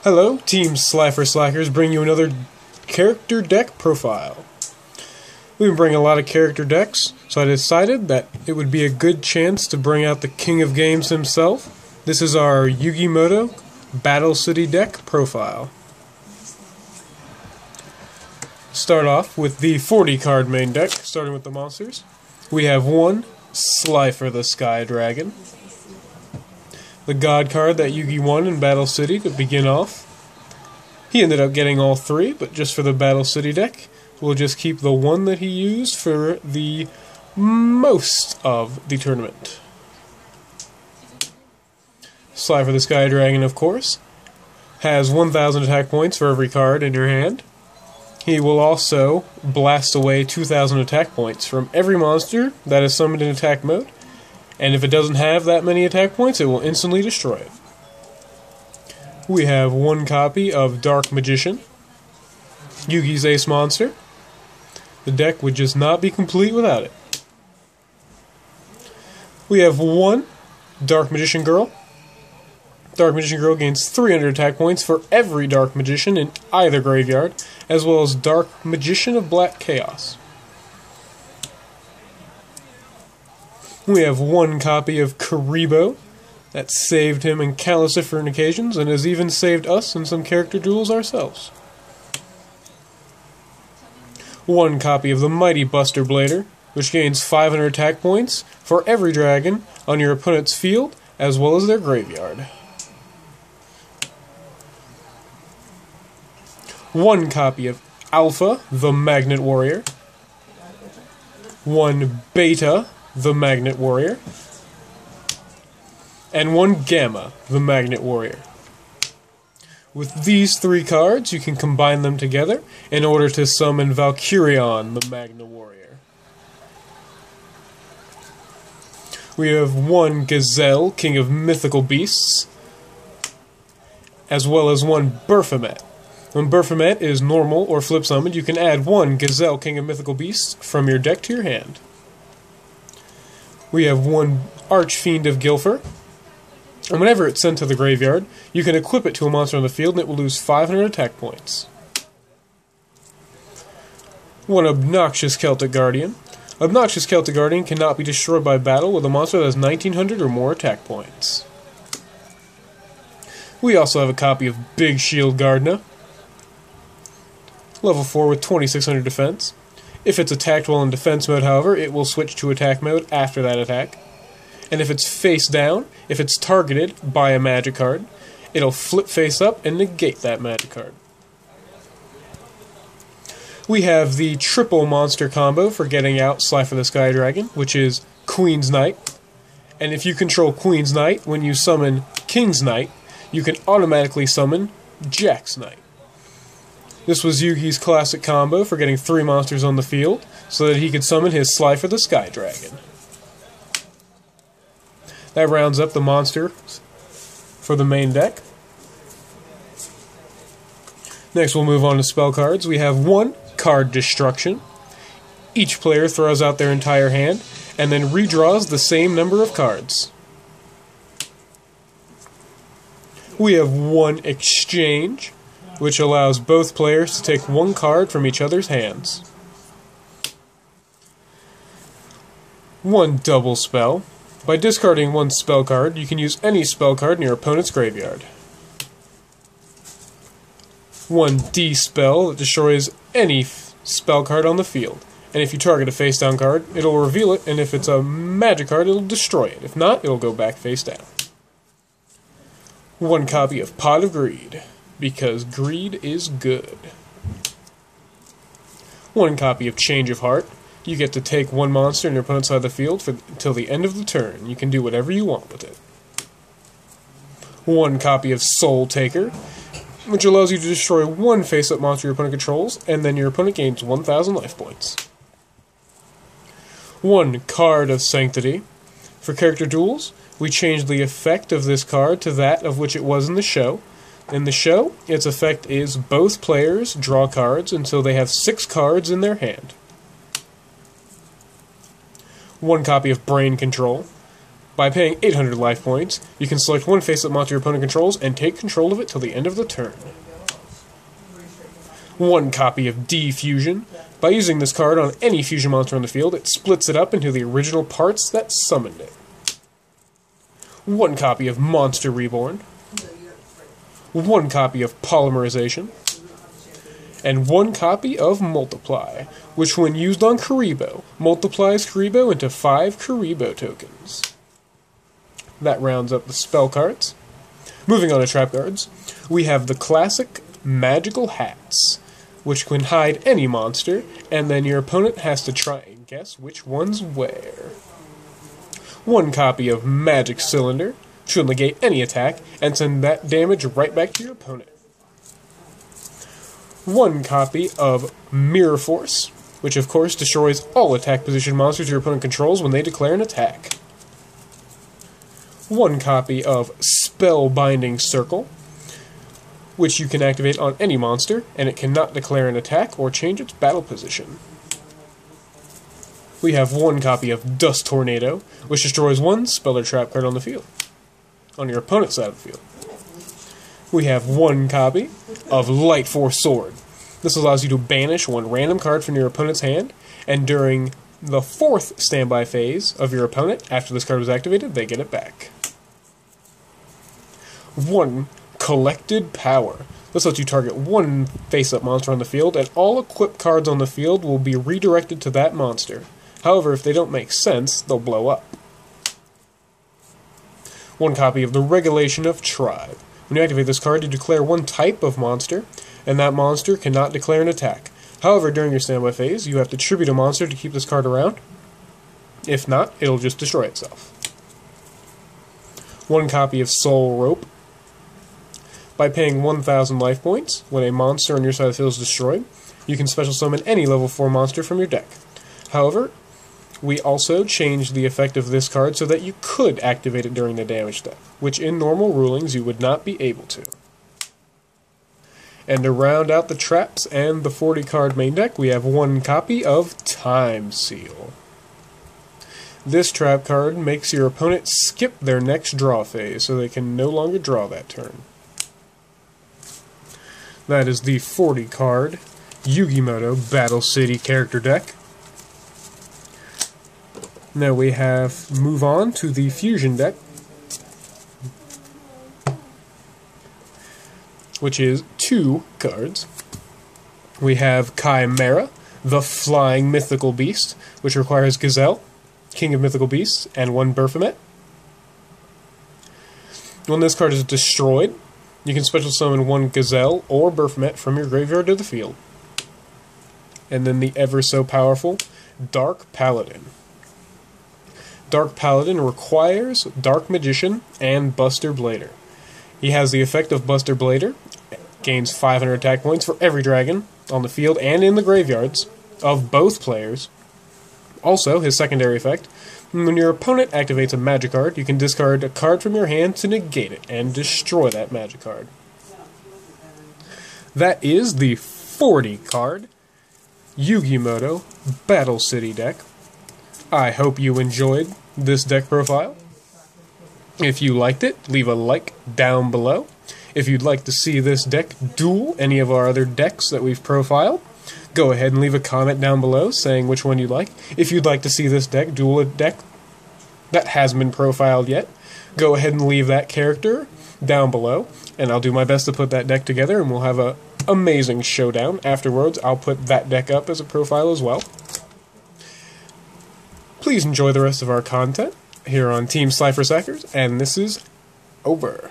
Hello, Team Slifer Slackers bring you another character deck profile. We've been bringing a lot of character decks, so I decided that it would be a good chance to bring out the king of games himself. This is our Yugioh Battle City deck profile. Start off with the 40 card main deck, starting with the monsters. We have one Slifer the Sky Dragon. The God card that Yugi won in Battle City to begin off. He ended up getting all three, but just for the Battle City deck, we'll just keep the one that he used for the most of the tournament. Slifer the Sky Dragon, of course, has 1,000 attack points for every card in your hand. He will also blast away 2,000 attack points from every monster that is summoned in attack mode. And if it doesn't have that many attack points, it will instantly destroy it. We have one copy of Dark Magician, Yugi's ace monster. The deck would just not be complete without it. We have one Dark Magician Girl. Dark Magician Girl gains 300 attack points for every Dark Magician in either graveyard, as well as Dark Magician of Black Chaos. We have one copy of Karibo that saved him in countless different occasions and has even saved us in some character duels ourselves. One copy of the Mighty Buster Blader, which gains 500 attack points for every dragon on your opponent's field as well as their graveyard. One copy of Alpha, the Magnet Warrior. One Beta, the Magnet Warrior, and one Gamma, the Magnet Warrior. With these three cards, you can combine them together in order to summon Valkyrion, the Magnet Warrior. We have one Gazelle, King of Mythical Beasts, as well as one Baphomet. When Baphomet is normal or flip summoned, you can add one Gazelle, King of Mythical Beasts from your deck to your hand. We have one Archfiend of Gilfer, and whenever it's sent to the graveyard, you can equip it to a monster on the field and it will lose 500 attack points. One Obnoxious Celtic Guardian. Obnoxious Celtic Guardian cannot be destroyed by battle with a monster that has 1900 or more attack points. We also have a copy of Big Shield Gardener, level 4 with 2600 defense. If it's attacked while in defense mode, however, it will switch to attack mode after that attack. And if it's face down, if it's targeted by a magic card, it'll flip face up and negate that magic card. We have the triple monster combo for getting out Slifer the Sky Dragon, which is Queen's Knight. And if you control Queen's Knight, when you summon King's Knight, you can automatically summon Jack's Knight. This was Yugi's classic combo for getting 3 monsters on the field, so that he could summon his Slifer the Sky Dragon. That rounds up the monsters for the main deck. Next we'll move on to spell cards. We have one Card Destruction. Each player throws out their entire hand, and then redraws the same number of cards. We have one Exchange, which allows both players to take one card from each other's hands. One Double Spell. By discarding one spell card, you can use any spell card in your opponent's graveyard. One D-Spell that destroys any spell card on the field. And if you target a face-down card, it'll reveal it, and if it's a magic card, it'll destroy it. If not, it'll go back face down. One copy of Pot of Greed, because greed is good. One copy of Change of Heart. You get to take one monster in your opponent's side of the field until the end of the turn. You can do whatever you want with it. One copy of Soul Taker, which allows you to destroy one face-up monster your opponent controls, and then your opponent gains 1,000 life points. One Card of Sanctity. For character duels, we changed the effect of this card to that of which it was in the show. In the show, its effect is both players draw cards until they have 6 cards in their hand. One copy of Brain Control. By paying 800 life points, you can select one face-up monster your opponent controls and take control of it till the end of the turn. One copy of D-Fusion. By using this card on any fusion monster on the field, it splits it up into the original parts that summoned it. One copy of Monster Reborn. One copy of Polymerization. And one copy of Multiply, which when used on Kuriboh, multiplies Kuriboh into 5 Kuriboh tokens. That rounds up the spell cards. Moving on to trap cards, we have the classic Magical Hats, which can hide any monster, and then your opponent has to try and guess which one's where. One copy of Magic Cylinder, which will negate any attack, and send that damage right back to your opponent. One copy of Mirror Force, which of course destroys all attack position monsters your opponent controls when they declare an attack. One copy of Spellbinding Circle, which you can activate on any monster, and it cannot declare an attack or change its battle position. We have one copy of Dust Tornado, which destroys one spell or trap card on the field, on your opponent's side of the field. We have one copy of Light Force Sword. This allows you to banish one random card from your opponent's hand, and during the 4th standby phase of your opponent, after this card was activated, they get it back. One Collected Power. This lets you target one face-up monster on the field, and all equipped cards on the field will be redirected to that monster. However, if they don't make sense, they'll blow up. One copy of the Regulation of Tribe. When you activate this card, you declare one type of monster, and that monster cannot declare an attack. However, during your standby phase, you have to tribute a monster to keep this card around. If not, it'll just destroy itself. One copy of Soul Rope. By paying 1,000 life points, when a monster on your side of the field is destroyed, you can special summon any level 4 monster from your deck. However, we also changed the effect of this card so that you could activate it during the damage step, which in normal rulings you would not be able to. And to round out the traps and the 40-card main deck, we have one copy of Time Seal. This trap card makes your opponent skip their next draw phase, so they can no longer draw that turn. That is the 40-card Yugioh Battle City character deck. Now we move on to the Fusion deck, which is 2 cards. We have Chimera, the Flying Mythical Beast, which requires Gazelle, King of Mythical Beasts, and 1 Baphomet. When this card is destroyed, you can special summon 1 Gazelle or Baphomet from your graveyard to the field. And then the ever so powerful Dark Paladin. Dark Paladin requires Dark Magician and Buster Blader. He has the effect of Buster Blader, gains 500 attack points for every dragon on the field and in the graveyards of both players. Also, his secondary effect, when your opponent activates a magic card, you can discard a card from your hand to negate it and destroy that magic card. That is the 40-card Yugioh Battle City deck. I hope you enjoyed this deck profile. If you liked it, leave a like down below. If you'd like to see this deck duel any of our other decks that we've profiled, go ahead and leave a comment down below saying which one you'd like. If you'd like to see this deck duel a deck that hasn't been profiled yet, go ahead and leave that character down below, and I'll do my best to put that deck together, and we'll have an amazing showdown. Afterwards, I'll put that deck up as a profile as well. Please enjoy the rest of our content here on Team Cypher Sackers, and this is over.